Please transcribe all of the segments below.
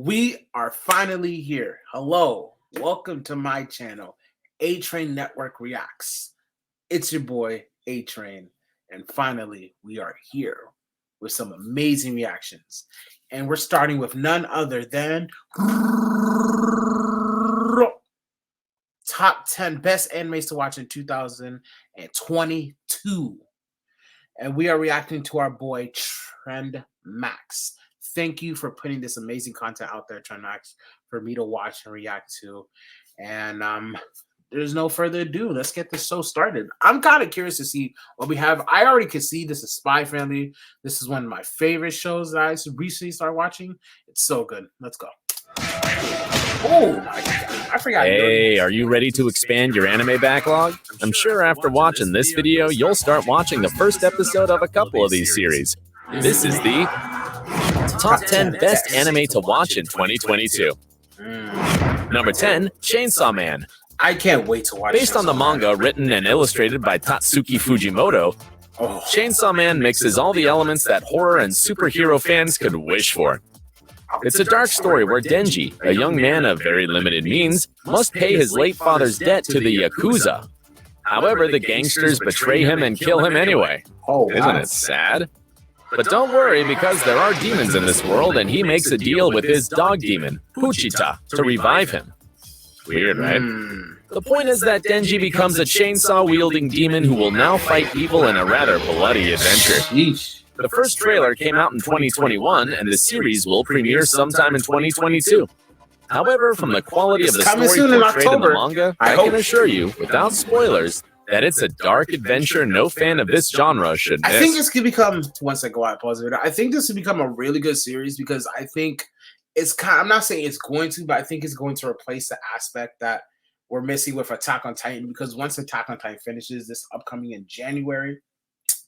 We are finally here. Hello, welcome to my channel, Atrain Network Reacts. It's your boy, Atrain, and finally we are here with some amazing reactions. And we're starting with none other than top 10 best animes to watch in 2022. And we are reacting to our boy, Trend Max. Thank you for putting this amazing content out there, Trend Max, for me to watch and react to. And there's no further ado. Let's get this show started. I'm kind of curious to see what we have. I already could see this is Spy Family. This is one of my favorite shows that I recently started watching. It's so good. Let's go. Oh my God. I forgot. Hey, are you ready to expand your anime backlog? I'm sure after watching this video, you'll start watching the first episode of a couple of these series. This is the Top 10 Best Anime to Watch in 2022. Number 10, Chainsaw Man. I can't wait to watch. Based on the manga written and illustrated by Tatsuki Fujimoto, Chainsaw Man mixes all the elements that horror and superhero fans could wish for. It's a dark story where Denji, a young man of very limited means, must pay his late father's debt to the Yakuza. However, the gangsters betray him and kill him anyway. Isn't it sad? But don't worry, because there are demons in this world, and he makes a deal with his dog demon, Puchita, to revive him. Weird, right? The point is that Denji becomes a chainsaw-wielding demon who will now fight evil in a rather bloody adventure. The first trailer came out in 2021, and the series will premiere sometime in 2022. However, from the quality of the story portrayed in the manga, I can assure you, without spoilers, that it's a dark adventure no fan of this genre should miss. I think this could become, once I go out, pause it, I think this could become a really good series because I think it's kind of, I'm not saying it's going to, but I think it's going to replace the aspect that we're missing with Attack on Titan, because once Attack on Titan finishes this upcoming in January,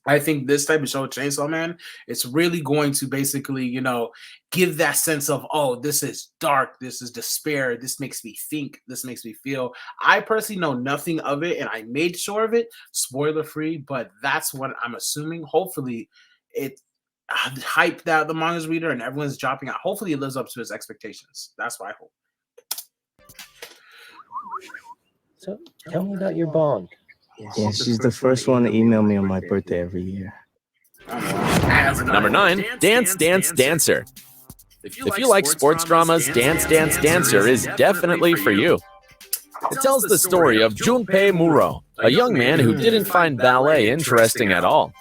I think this type of show, Chainsaw Man, it's really going to basically, you know, give that sense of, oh, this is dark, this is despair, this makes me think, this makes me feel. I personally know nothing of it, and I made sure of it, spoiler free, but that's what I'm assuming. Hopefully, it hyped out the manga's reader and everyone's dropping out. Hopefully, it lives up to its expectations. That's what I hope. So, tell me about your bond. Yeah, she's the first one to email me on my birthday every year. Number 9, Dance Dance Dancer. If you like sports dramas, Dance Dance Dancer is definitely for you. It tells the story of Junpei Muro, a young man who didn't find ballet interesting at all.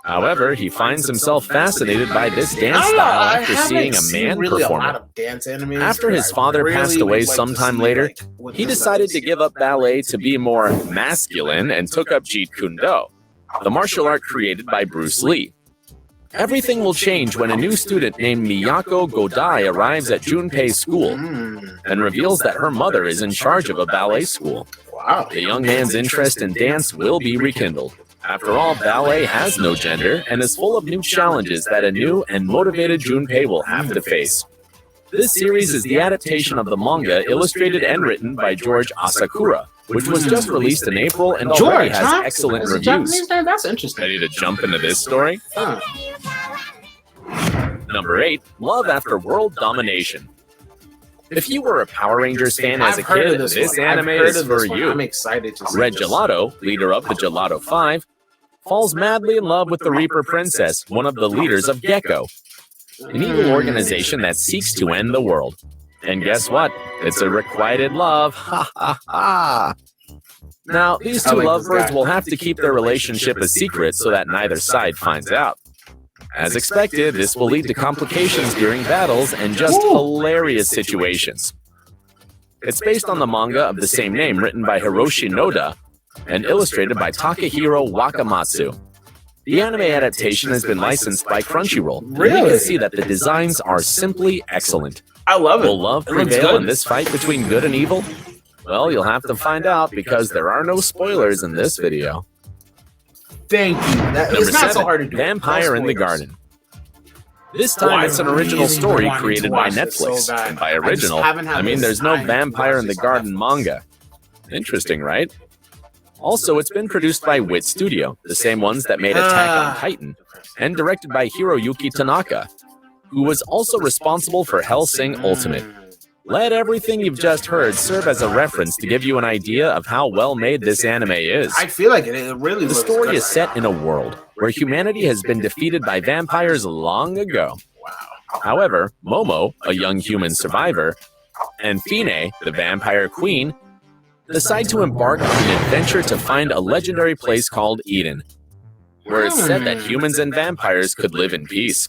However, he finds himself fascinated by this dance style after seeing a man perform it. After his father passed away sometime later, he decided to give up ballet to be more masculine and took up Jeet Kune Do, the martial art created by Bruce Lee. Everything will change when a new student named Miyako Godai arrives at Junpei's school and reveals that her mother is in charge of a ballet school. The young man's interest in dance will be rekindled. After all, ballet has no gender and is full of new challenges that a new and motivated Junpei will have to face. This series is the adaptation of the manga illustrated and written by George Asakura, which was just released in April and already has excellent reviews. That's interesting. Ready to jump into this story? Number 8, Love After World Domination. If you were a Power Rangers fan as a kid, this anime is for you. I'm excited to see Red Gelato, leader of the Gelato 5, falls madly in love with the Reaper Princess, one of the leaders of Gecko, an evil organization that seeks to end the world. And guess what? It's a requited love. Ha ha ha. Now, these two lovebirds will have to keep their relationship a secret so that neither side finds out. As expected, this will lead to complications during battles and just hilarious situations. It's based on the manga of the same name written by Hiroshi Noda and illustrated by Takahiro Wakamatsu. The anime adaptation has been licensed by Crunchyroll. You can see that the designs are simply excellent. I love it. Will love prevail in this fight between good and evil? Well, you'll have to find out because there are no spoilers in this video. Thank you. It's not so hard to do. Vampire in the Garden. This time it's an original story created by Netflix. And by original, I mean there's no Vampire in the Garden manga. Interesting, right? Also, it's been produced by Wit Studio, the same ones that made Attack on Titan, and directed by Hiroyuki Tanaka. who was also responsible for Hellsing Ultimate. Let everything you've just heard serve as a reference to give you an idea of how well made this anime is. I feel like it really. The story is set in a world where humanity has been defeated by vampires long ago. However, Momo, a young human survivor, and Fine, the vampire queen, decide to embark on an adventure to find a legendary place called Eden, where it's said that humans and vampires could live in peace.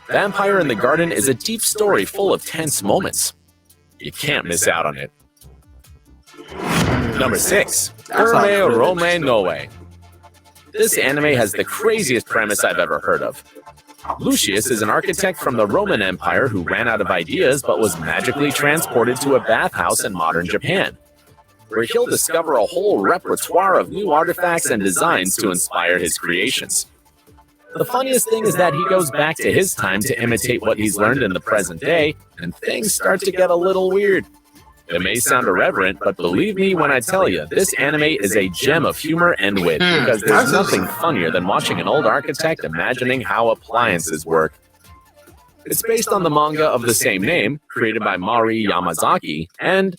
Vampire in the Garden is a deep story full of tense moments. You can't miss out on it. Number 6. Urme Rome Noe. This anime has the craziest premise I've ever heard of. Lucius is an architect from the Roman Empire who ran out of ideas but was magically transported to a bathhouse in modern Japan, where he'll discover a whole repertoire of new artifacts and designs to inspire his creations. The funniest thing is that he goes back to his time to imitate what he's learned in the present day, and things start to get a little weird. It may sound irreverent, but believe me when I tell you, this anime is a gem of humor and wit, because there's nothing funnier than watching an old architect imagining how appliances work. It's based on the manga of the same name, created by Mari Yamazaki, and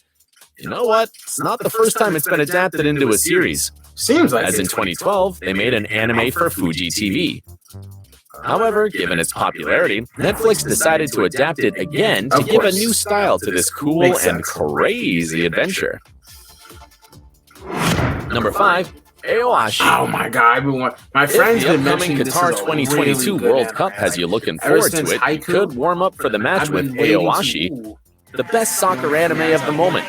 you know what? It's not the first time it's been adapted into a series. Seems like As in 2012, they made an anime for Fuji TV. However, given its popularity, Netflix decided to adapt it again to give a new style to this cool and crazy adventure. Number 5, Aoashi. Oh my god, my friends If the been upcoming mentioning Qatar this is a 2022 really good World anime. Cup has you looking Ever forward to since it, you Haiku, could warm up for the match I've with been waiting Aoashi, to- the best soccer anime of the moment.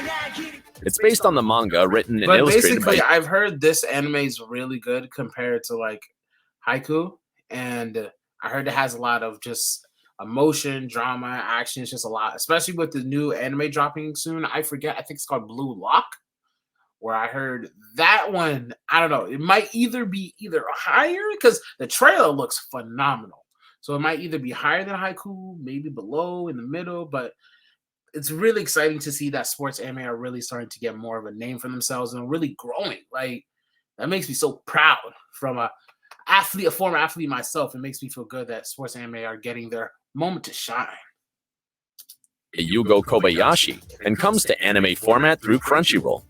It's based on the manga written and But illustrated basically, by... I've heard this anime is really good compared to like Haiku, and I heard it has a lot of just emotion, drama, action. It's just a lot, especially with the new anime dropping soon. I think it's called Blue Lock, where I heard that one. I don't know. It might either be higher because the trailer looks phenomenal, so it might either be higher than Haiku, maybe below, in the middle, but. It's really exciting to see that sports anime are really starting to get more of a name for themselves and really growing. Like that makes me so proud from a former athlete myself. It makes me feel good that sports anime are getting their moment to shine. Yugo Kobayashi and comes to anime format through Crunchyroll.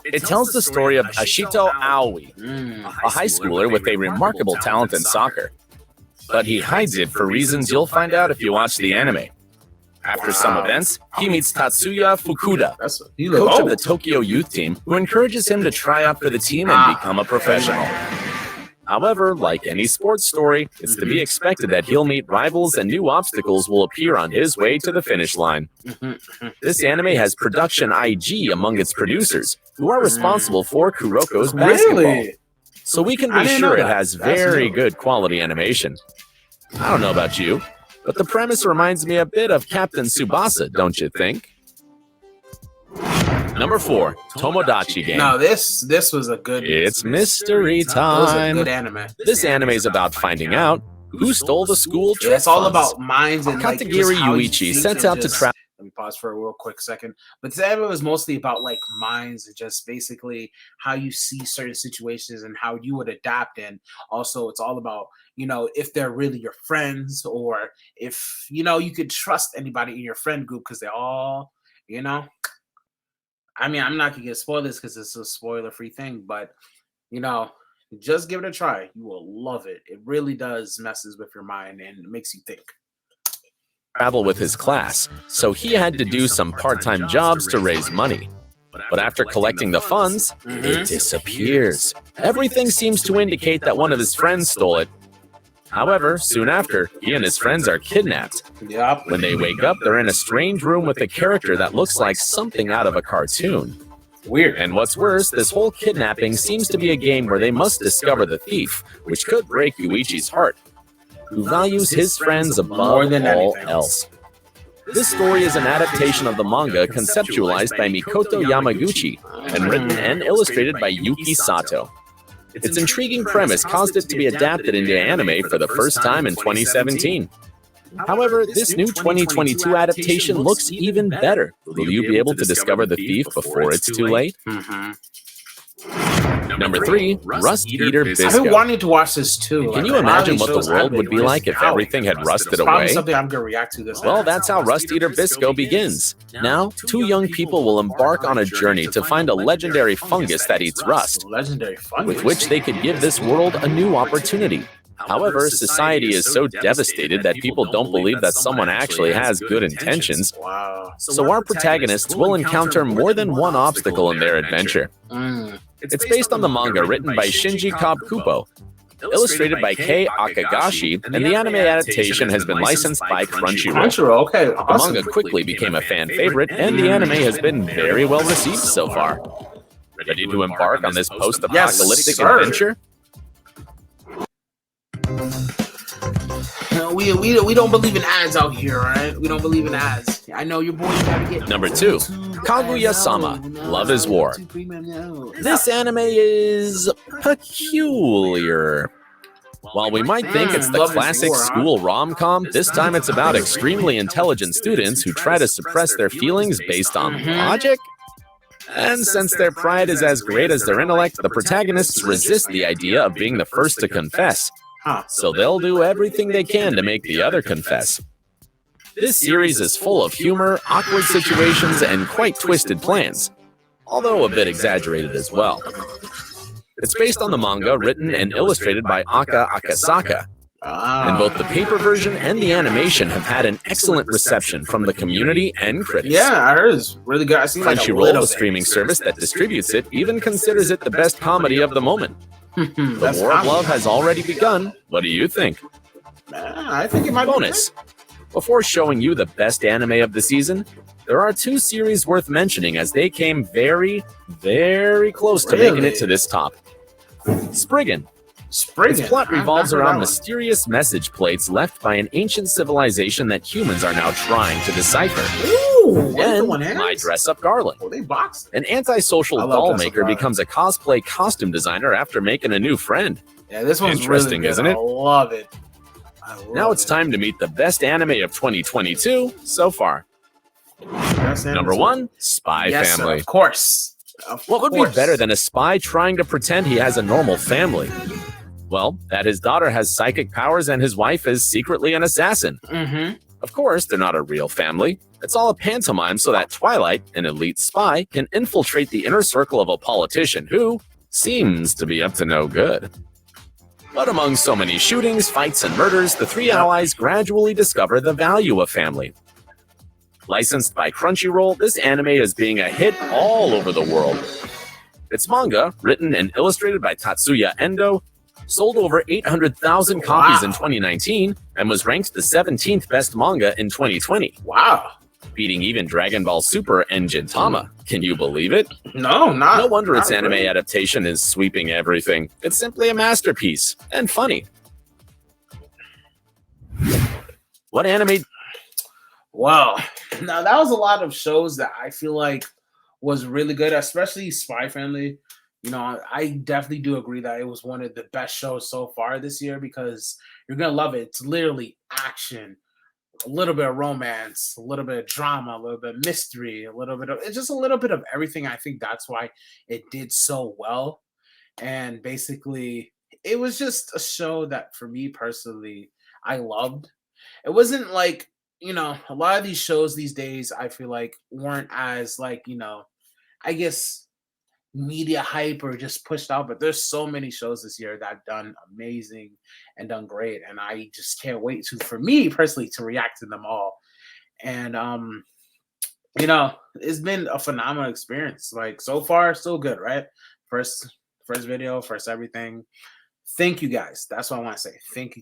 It tells the story of Ashito Aoi, a high schooler with a remarkable talent in soccer. But he hides it for reasons you'll find out if you watch the anime. After some events, he meets Tatsuya Fukuda, coach of the Tokyo youth team, who encourages him to try out for the team and become a professional. However, like any sports story, it's to be expected that he'll meet rivals and new obstacles will appear on his way to the finish line. This anime has production IG among its producers, who are responsible for Kuroko's basketball. So we can be sure it has very good quality animation. I don't know about you, but the premise reminds me a bit of Captain Tsubasa, don't you think? Number 4, Tomodachi Game. No, this was a good. It's mystery It was a time. good anime. This anime is about finding out who stole the school trip It's all funds. about minds and like, Katagiri just how you Yuichi think sets and out to just- travel. Let me pause for a real quick second. But this anime was mostly about like minds and just basically how you see certain situations and how you would adapt. And also, it's all about if they're really your friends or if you could trust anybody in your friend group because they all I mean, I'm not gonna get spoilers because it's a spoiler-free thing, but just give it a try. You will love it. It really does messes with your mind and it makes you think. Travel with his class, so he had to do some part-time jobs to raise money. But after collecting the funds, it disappears. Everything seems to indicate that one of his friends stole it. However, soon after, he and his friends are kidnapped. Yep. When they wake up, they're in a strange room with a character that looks like something out of a cartoon. Weird. And what's worse, this whole kidnapping seems to be a game where they must discover the thief, which could break Yuichi's heart, who values his friends above More than all anything else. This story is an adaptation of the manga conceptualized by Mikoto Yamaguchi and written and illustrated by Yuki Sato. Its intriguing premise caused it to be adapted into anime for the first time in 2017. However, this new 2022 adaptation looks even better. Will you be able to discover the thief before it's too late? Number 3, Rust Eater I've been Bisco. wanting to watch this too. Can you imagine what the world would be like if everything had rusted Probably away? something I'm gonna react to this. Well, that's how Rust Eater Bisco begins. Now, 2 young people will embark on a journey to find a legendary fungus that eats rust, Legendary fungus with which they could give this world a new opportunity. However, society is so devastated that people don't believe that someone actually has good intentions. Wow. So our protagonists will encounter more than one obstacle in their adventure. It's based on the manga written by Shinji Kabukubo, illustrated by Kei Akagashi, and the anime adaptation has been licensed by Crunchyroll. Okay. The manga quickly became a fan favorite, and the anime has been very well received so far. Ready to embark on this post-apocalyptic adventure? We don't believe in ads out here, right? We don't believe in ads. I know your boys gotta get. Number 2, Kaguya-sama, Love is War. This anime is peculiar. While we might think it's the classic school rom-com, this time it's about extremely intelligent students who try to suppress their feelings based on logic. And since their pride is as great as their intellect, the protagonists resist the idea of being the first to confess. So they'll do everything they can to make the other confess. This series is full of humor, awkward situations, and quite twisted plans, although a bit exaggerated as well. It's based on the manga written and illustrated by Aka Akasaka, and both the paper version and the animation have had an excellent reception from the community and critics. Yeah, I heard it's really good. I seen Crunchyroll, the streaming service that distributes it, even considers it the best comedy of the moment. The War of Love has already begun. What do you think? I think it might Bonus. Before showing you the best anime of the season, there are 2 series worth mentioning as they came very, very close to making it to this top. Spriggan. Its plot revolves around mysterious message plates left by an ancient civilization that humans are now trying to decipher. And My Dress-Up Darling. An antisocial doll maker becomes a cosplay costume designer after making a new friend. Yeah, this one's interesting, really good. Isn't it? I love it. Now it's time to meet the best anime of 2022 so far. Number 1, Spy Family. Of course. What would be better than a spy trying to pretend he has a normal family? Well, that his daughter has psychic powers and his wife is secretly an assassin. Of course, they're not a real family. It's all a pantomime so that Twilight, an elite spy, can infiltrate the inner circle of a politician who seems to be up to no good. But among so many shootings, fights, and murders, the 3 allies gradually discover the value of family. Licensed by Crunchyroll, this anime is being a hit all over the world. Its manga, written and illustrated by Tatsuya Endo, sold over 800,000 copies in 2019 and was ranked the 17th best manga in 2020. Wow. Beating even Dragon Ball Super and Gintama. Can you believe it? No wonder its anime adaptation is sweeping everything. It's simply a masterpiece and funny. What anime? Wow. Now that was a lot of shows that I feel like was really good, especially Spy Family. You know, I definitely do agree that it was one of the best shows so far this year because you're going to love it. It's literally action, a little bit of romance, a little bit of drama, a little bit of mystery, it's just a little bit of everything. I think that's why it did so well. And basically, it was just a show that for me personally, I loved. It wasn't like, you know, a lot of these shows these days, I feel like weren't as like, you know, I guess media hype or just pushed out, but there's so many shows this year that done amazing and done great, and I just can't wait to, for me personally, to react to them all. And you know, it's been a phenomenal experience. Like so far, so good, right? First video, first everything. Thank you guys. That's what I want to say. Thank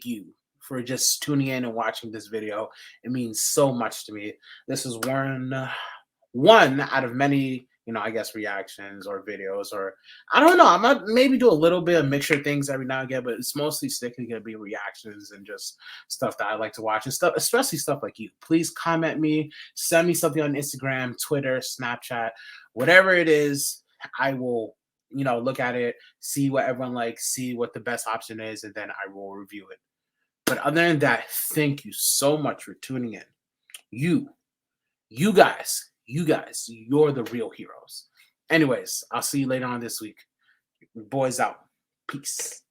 you for just tuning in and watching this video. It means so much to me. This is one out of many, you know, I guess reactions or videos, or I don't know. I might maybe do a little bit of mixture things every now and again, but it's mostly sticking to be reactions and just stuff that I like to watch and stuff, especially stuff like you. Please comment me, send me something on Instagram, Twitter, Snapchat, whatever it is. I will, you know, look at it, see what everyone likes, see what the best option is, and then I will review it. But other than that, thank you so much for tuning in. You guys, you're the real heroes. Anyways, I'll see you later on this week. Boys out. Peace.